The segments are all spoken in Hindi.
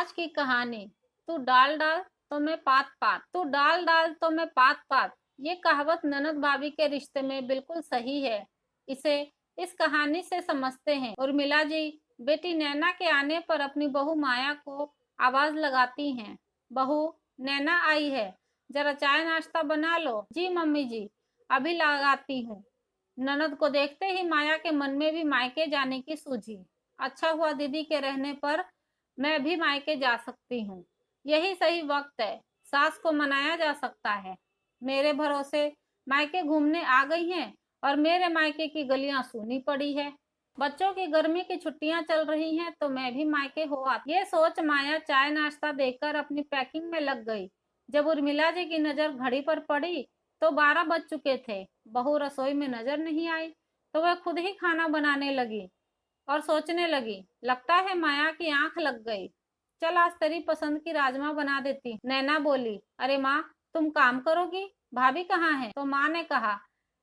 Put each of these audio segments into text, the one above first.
आज की कहानी। तू डाल डाल तो मैं पात पात, तू डाल डाल तो मैं पात पात। ये कहावत ननद भाभी के रिश्ते में बिल्कुल सही है। इसे इस कहानी से समझते हैं। उर्मिला जी बेटी नैना के आने पर अपनी बहू माया को आवाज लगाती हैं। बहू, नैना आई है, जरा चाय नाश्ता बना लो। जी मम्मी जी, अभी लगाती हूँ। ननद को देखते ही माया के मन में भी मायके जाने की सूझी। अच्छा हुआ दीदी के रहने पर मैं भी मायके जा सकती हूँ। यही सही वक्त है, सास को मनाया जा सकता है। मेरे भरोसे मायके घूमने आ गई हैं और मेरे मायके की गलियां सूनी पड़ी है। बच्चों की गर्मी की छुट्टियां चल रही हैं तो मैं भी मायके हो आती। ये सोच माया चाय नाश्ता देकर अपनी पैकिंग में लग गई। जब उर्मिला जी की नजर घड़ी पर पड़ी तो 12 बज चुके थे। बहू रसोई में नजर नहीं आई तो वह खुद ही खाना बनाने लगी और सोचने लगी, लगता है माया की आंख लग गई। चल आज तेरी पसंद की राजमा बना देती। नैना बोली, अरे माँ, तुम काम करोगी, भाभी कहाँ है? तो माँ ने कहा,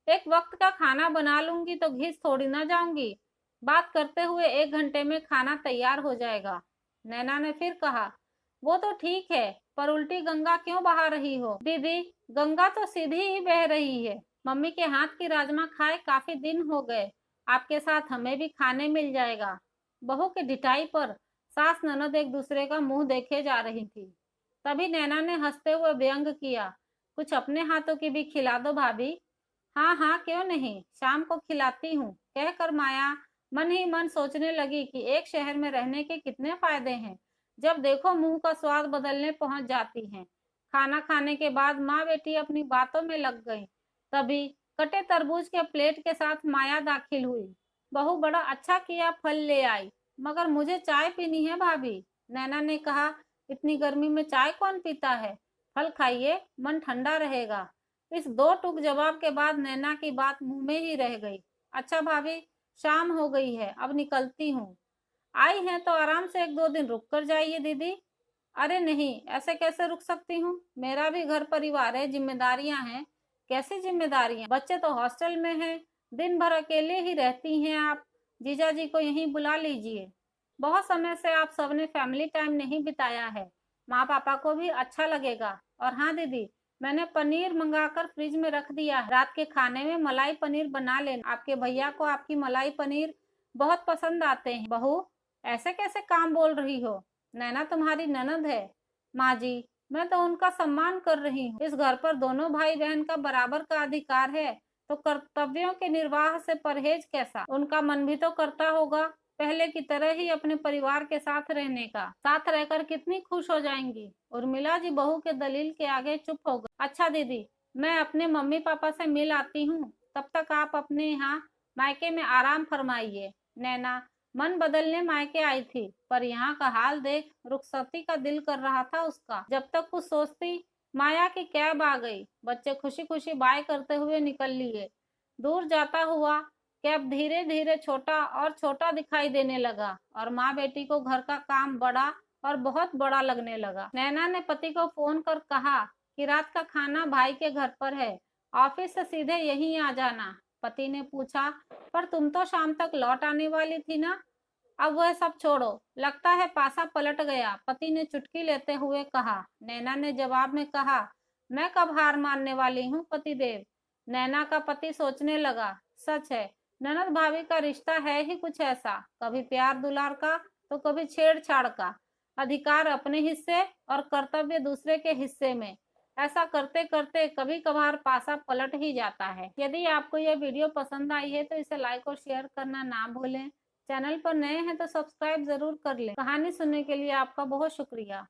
एक वक्त का खाना बना लूंगी तो घिस थोड़ी ना जाऊंगी। बात करते हुए 1 घंटे में खाना तैयार हो जाएगा। नैना ने फिर कहा, वो तो ठीक है, पर उल्टी गंगा क्यों बहा रही हो? दीदी, गंगा तो सीधी ही बह रही है। मम्मी के हाथ की राजमा खाए काफी दिन हो गए, आपके साथ हमें भी खाने मिल जाएगा। बहू की ढिठाई पर सास ननद एक दूसरे का मुंह देखे जा रही थी। तभी नैना ने हंसते हुए व्यंग किया, कुछ अपने हाथों की भी खिला दो भाभी। हाँ हाँ, क्यों नहीं, शाम को खिलाती हूँ, कहकर माया मन ही मन सोचने लगी कि एक शहर में रहने के कितने फायदे हैं। जब देखो मुंह का स्वाद बदलने पहुंच जाती हैं। खाना खाने के बाद माँ बेटी अपनी बातों में लग गई। तभी कटे तरबूज के प्लेट के साथ माया दाखिल हुई। बहू, बड़ा अच्छा किया फल ले आई, मगर मुझे चाय पीनी है भाभी। नैना ने कहा, इतनी गर्मी में चाय कौन पीता है, फल खाइए, मन ठंडा रहेगा। इस दो टूक जवाब के बाद नैना की बात मुंह में ही रह गई। अच्छा भाभी, शाम हो गई है, अब निकलती हूँ। आई हैं तो आराम से 1-2 दिन रुक कर जाइए दीदी। अरे नहीं, ऐसे कैसे रुक सकती हूँ, मेरा भी घर परिवार है, जिम्मेदारियां हैं। कैसी जिम्मेदारियां? बच्चे तो हॉस्टल में हैं, दिन भर अकेले ही रहती हैं आप। जीजा जी को यहीं बुला लीजिए। बहुत समय से आप सबने फैमिली टाइम नहीं बिताया है, माँ पापा को भी अच्छा लगेगा। और हाँ दीदी, मैंने पनीर मंगाकर फ्रिज में रख दिया है, रात के खाने में मलाई पनीर बना लेना, आपके भैया को आपकी मलाई पनीर बहुत पसंद आते हैं। बहू, ऐसे कैसे काम बोल रही हो, नैना तुम्हारी ननद है। माँ जी, मैं तो उनका सम्मान कर रही हूँ। इस घर पर दोनों भाई बहन का बराबर का अधिकार है, तो कर्तव्यों के निर्वाह से परहेज कैसा? उनका मन भी तो करता होगा पहले की तरह ही अपने परिवार के साथ रहने का। साथ रहकर कितनी खुश हो जाएंगी। उर्मिला जी बहू के दलील के आगे चुप हो गई। अच्छा दीदी, मैं अपने मम्मी पापा से मिल आती हूँ, तब तक आप अपने यहाँ मायके में आराम फरमाइए। नैना मन बदलने मायके आई थी, पर यहाँ का हाल देख रुखसती का दिल कर रहा था उसका। जब तक कुछ सोचती, माया की कैब आ गई। बच्चे खुशी खुशी बाय करते हुए निकल लिए। दूर जाता हुआ कैब धीरे धीरे छोटा और छोटा दिखाई देने लगा और माँ बेटी को घर का काम बड़ा और बहुत बड़ा लगने लगा। नैना ने पति को फोन कर कहा कि रात का खाना भाई के घर पर है, ऑफिस से सीधे यहीं आ जाना। पति ने पूछा, पर तुम तो शाम तक लौट आने वाली थी ना? अब वह सब छोड़ो, लगता है पासा पलट गया, पति ने चुटकी लेते हुए कहा। नैना ने जवाब में कहा, मैं कब हार मानने वाली हूँ पतिदेव। नैना का पति सोचने लगा, सच है, ननद भाभी का रिश्ता है ही कुछ ऐसा, कभी प्यार दुलार का तो कभी छेड़छाड़ का। अधिकार अपने हिस्से और कर्तव्य दूसरे के हिस्से में। ऐसा करते करते कभी कभार पासा पलट ही जाता है। यदि आपको यह वीडियो पसंद आई है तो इसे लाइक और शेयर करना ना भूलें। चैनल पर नए हैं तो सब्सक्राइब जरूर कर लें। कहानी सुनने के लिए आपका बहुत शुक्रिया।